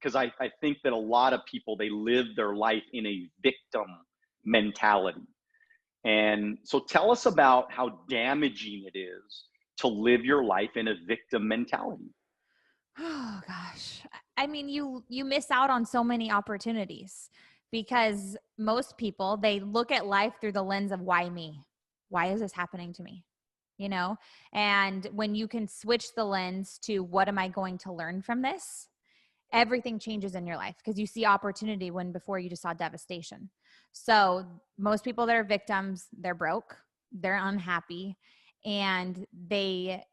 because I think that a lot of people, they live their life in a victim mentality. And so tell us about how damaging it is to live your life in a victim mentality. Oh gosh. I mean, you miss out on so many opportunities because most people, they look at life through the lens of why me? Why is this happening to me? You know? And when you can switch the lens to what am I going to learn from this? Everything changes in your life because you see opportunity when before you just saw devastation. So most people that are victims, they're broke, they're unhappy, and they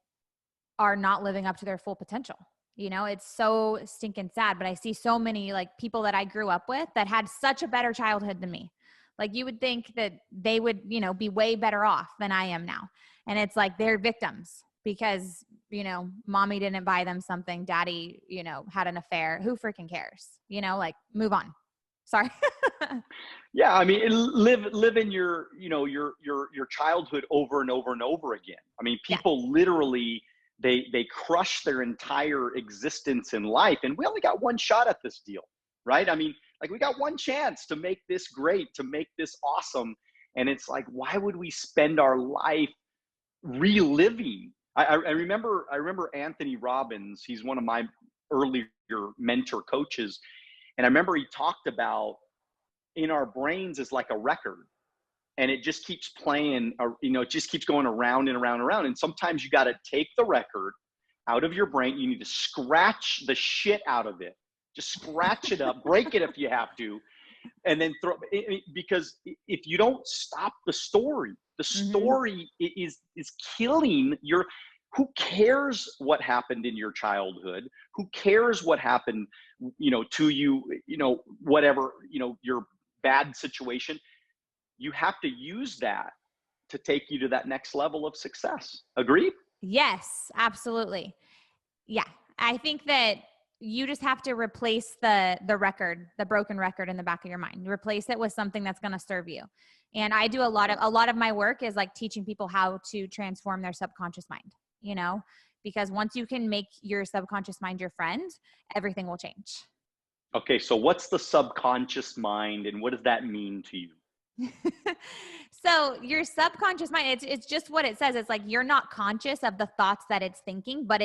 are not living up to their full potential. You know, it's so stinking sad, but I see so many like people that I grew up with that had such a better childhood than me. Like you would think that they would, you know, be way better off than I am now. And it's like they're victims because, you know, mommy didn't buy them something, daddy, you know, had an affair. Who freaking cares? You know, like move on. Sorry. Yeah, I mean, live in your, you know, your childhood over and over and over again. I mean, Yeah. people literally they crush their entire existence in life, and we only got one shot at this deal, right? I mean, like we got one chance to make this great, to make this awesome, and it's like, why would we spend our life reliving? I remember Anthony Robbins. He's one of my earlier mentor coaches, and I remember he talked about in our brains is like a record, and it just keeps playing, you know, it just keeps going around and around and around. And sometimes you got to take the record out of your brain. You need to scratch the shit out of it. Just scratch it up, break it if you have to, and then throw it, because if you don't stop the story is killing your, who cares what happened in your childhood? Who cares what happened, you know, to you, you know, whatever, you know, your bad situation. You have to use that to take you to that next level of success. Agreed? Yes, absolutely. Yeah. I think that you just have to replace the record, the broken record in the back of your mind. Replace it with something that's going to serve you. And I do a lot of my work is like teaching people how to transform their subconscious mind, you know, because once you can make your subconscious mind your friend, everything will change. Okay, so what's the subconscious mind and what does that mean to you? So your subconscious mind, it's just what it says. It's like you're not conscious of the thoughts that it's thinking, but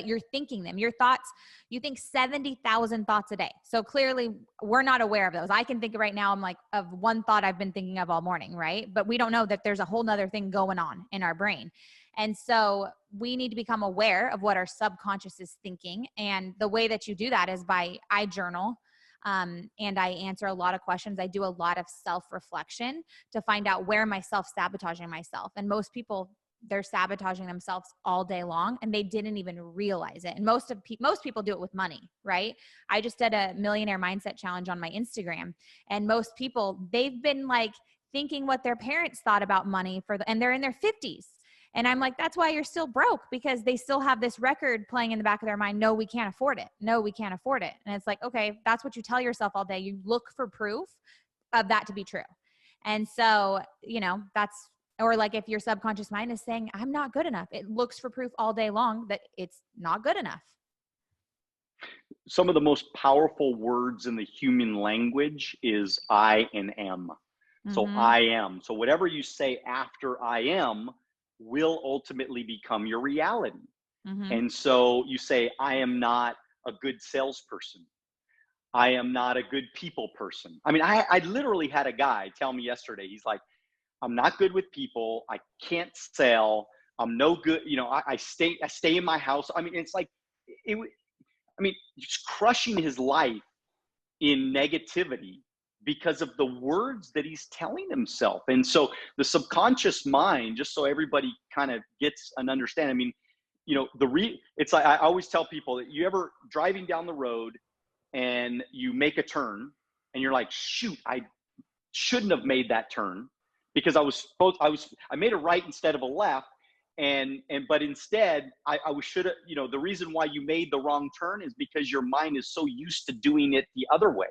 you're thinking them. Your thoughts, you think 70,000 thoughts a day. So clearly we're not aware of those. I can think right now, I'm like, of one thought I've been thinking of all morning, right? But we don't know that there's a whole nother thing going on in our brain. And so we need to become aware of what our subconscious is thinking. And the way that you do that is I journal. And I answer a lot of questions. I do a lot of self-reflection to find out where am I self-sabotaging myself. And most people, they're sabotaging themselves all day long and they didn't even realize it. And most people do it with money, right? I just did a millionaire mindset challenge on my Instagram, and most people, they've been like thinking what their parents thought about money and they're in their 50s. And I'm like, that's why you're still broke, because they still have this record playing in the back of their mind. No, we can't afford it. No, we can't afford it. And it's like, okay, that's what you tell yourself all day. You look for proof of that to be true. And so, you know, or like if your subconscious mind is saying, I'm not good enough, it looks for proof all day long that it's not good enough. Some of the most powerful words in the human language is I and am. So I am. So whatever you say after I am will ultimately become your reality. And so you say, I am not a good salesperson. I am not a good people person. I mean, I literally had a guy tell me yesterday, he's like, I'm not good with people. I can't sell. I'm no good. You know, I stay in my house. I mean, it's like, just crushing his life in negativity because of the words that he's telling himself. And so the subconscious mind, just so everybody kind of gets an understanding, I mean, you know, it's like, I always tell people that you ever driving down the road and you make a turn and you're like, shoot, I shouldn't have made that turn because I made a right instead of a left. But instead I should have, you know, the reason why you made the wrong turn is because your mind is so used to doing it the other way.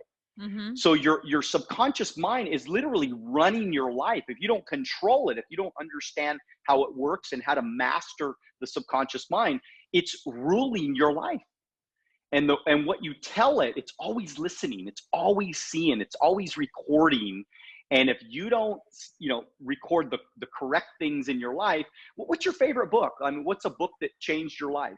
So your subconscious mind is literally running your life. If you don't control it, if you don't understand how it works and how to master the subconscious mind, it's ruling your life. And what you tell it, it's always listening, it's always seeing, it's always recording. And if you don't, record the correct things in your life, what's your favorite book? I mean, what's a book that changed your life?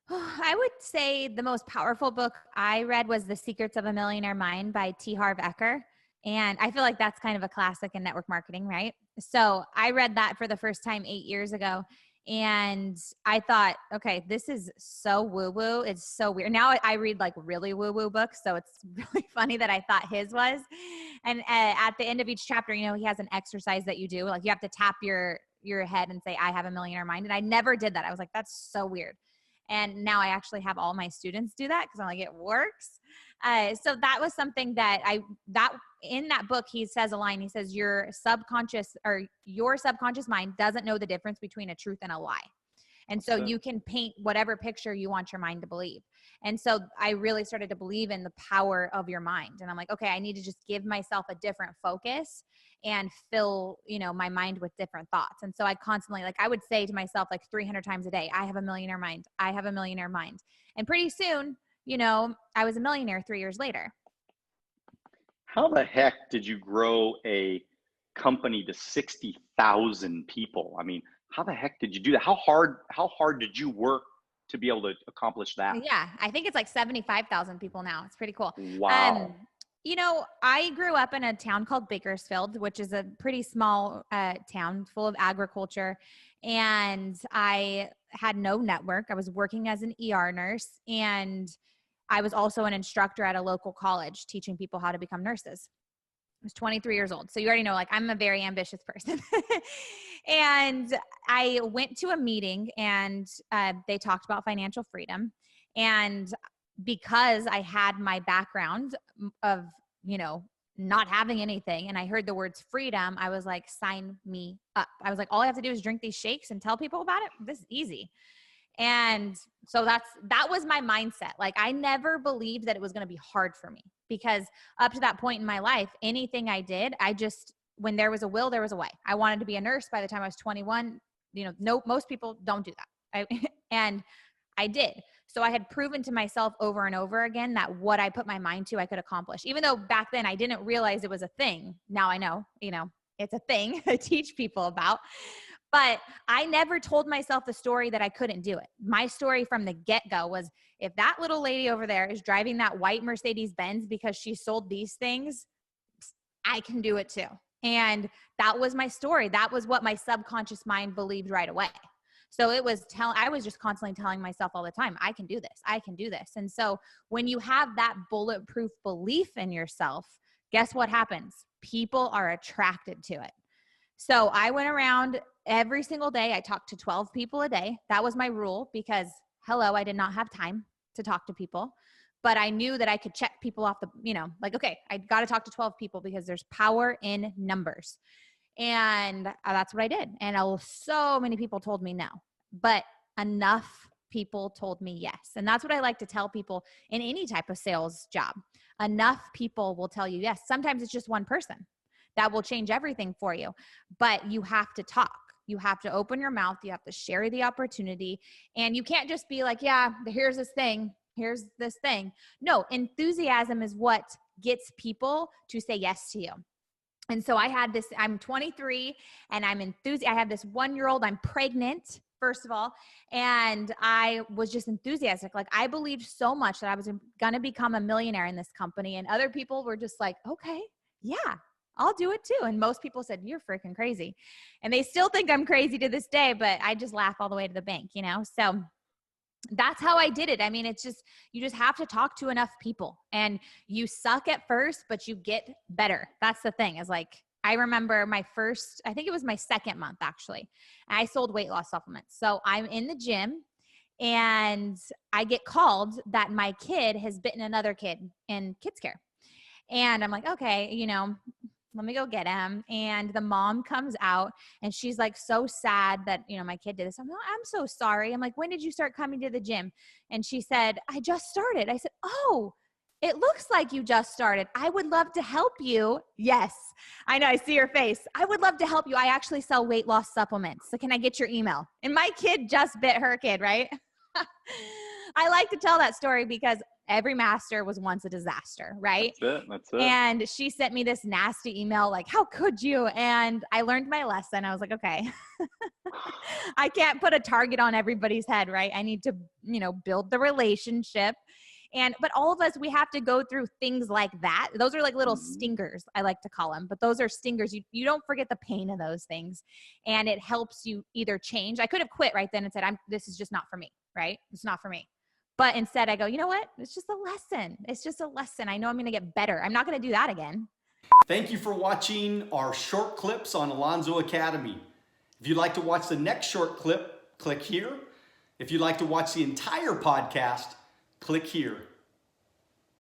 I would say the most powerful book I read was The Secrets of a Millionaire Mind by T. Harv Eker. And I feel like that's kind of a classic in network marketing, right? So I read that for the first time 8 years ago. And I thought, okay, this is so woo-woo. It's so weird. Now I read like really woo-woo books. So it's really funny that I thought his was. And at the end of each chapter, he has an exercise that you do. Like you have to tap your head and say, I have a millionaire mind. And I never did that. I was like, that's so weird. And now I actually have all my students do that because I'm like, it works. So that was something that in that book, he says a line, he says, your subconscious mind doesn't know the difference between a truth and a lie. And so you can paint whatever picture you want your mind to believe. And so I really started to believe in the power of your mind. And I'm like, okay, I need to just give myself a different focus and fill, my mind with different thoughts. And so I constantly, I would say to myself 300 times a day, I have a millionaire mind. I have a millionaire mind. And pretty soon, I was a millionaire 3 years later. How the heck did you grow a company to 60,000 people? I mean, how the heck did you do that? How hard did you work to be able to accomplish that? Yeah, I think it's 75,000 people now. It's pretty cool. Wow. I grew up in a town called Bakersfield, which is a pretty small town full of agriculture. And I had no network. I was working as an ER nurse. And I was also an instructor at a local college teaching people how to become nurses. I was 23 years old. So you already know, I'm a very ambitious person. And I went to a meeting and they talked about financial freedom. And because I had my background of, not having anything, and I heard the words freedom, I was like, sign me up. I was like, all I have to do is drink these shakes and tell people about it. This is easy. And so that was my mindset. I never believed that it was going to be hard for me because up to that point in my life, anything I did, when there was a will, there was a way. I wanted to be a nurse by the time I was 21. Most people don't do that. And I did. So I had proven to myself over and over again that what I put my mind to, I could accomplish. Even though back then I didn't realize it was a thing. Now I know, it's a thing I teach people about. But I never told myself the story that I couldn't do it. My story from the get-go was, if that little lady over there is driving that white Mercedes Benz because she sold these things, I can do it too. And that was my story. That was what my subconscious mind believed right away. So I was just constantly telling myself all the time, I can do this. I can do this. And so when you have that bulletproof belief in yourself, guess what happens? People are attracted to it. So I went around every single day. I talked to 12 people a day. That was my rule because, I did not have time to talk to people. But I knew that I could check people off okay, I got to talk to 12 people because there's power in numbers. And that's what I did. And so many people told me no, but enough people told me yes. And that's what I like to tell people in any type of sales job. Enough people will tell you yes. Sometimes it's just one person that will change everything for you, but you have to talk. You have to open your mouth. You have to share the opportunity. And you can't just be like, yeah, here's this thing. Here's this thing. No, enthusiasm is what gets people to say yes to you. And so I'm 23 and I'm enthusiastic. I have this 1-year-old. I'm pregnant, first of all. And I was just enthusiastic. I believed so much that I was going to become a millionaire in this company. And other people were just like, okay, yeah, I'll do it too. And most people said, you're freaking crazy. And they still think I'm crazy to this day, but I just laugh all the way to the bank, So that's how I did it. I mean, you just have to talk to enough people, and you suck at first, but you get better. That's the thing is I remember I think it was my second month actually. I sold weight loss supplements. So I'm in the gym and I get called that my kid has bitten another kid in kids care. And I'm like, okay, let me go get him. And the mom comes out and she's so sad that, my kid did this. I'm like, I'm so sorry. I'm like, when did you start coming to the gym? And she said, I just started. I said, oh, it looks like you just started. I would love to help you. Yes, I know. I see your face. I would love to help you. I actually sell weight loss supplements. So can I get your email? And my kid just bit her kid, right? I like to tell that story because every master was once a disaster, right? That's it. And she sent me this nasty email like, how could you? And I learned my lesson. I was like, okay, I can't put a target on everybody's head, right? I need to, build the relationship. But all of us, we have to go through things like that. Those are like little stingers, I like to call them, but those are stingers. You don't forget the pain of those things. And it helps you either change. I could have quit right then and said, this is just not for me, right? It's not for me. But instead I go, you know what? It's just a lesson. It's just a lesson. I know I'm going to get better. I'm not going to do that again. Thank you for watching our short clips on Alonzo Academy. If you'd like to watch the next short clip, click here. If you'd like to watch the entire podcast, click here.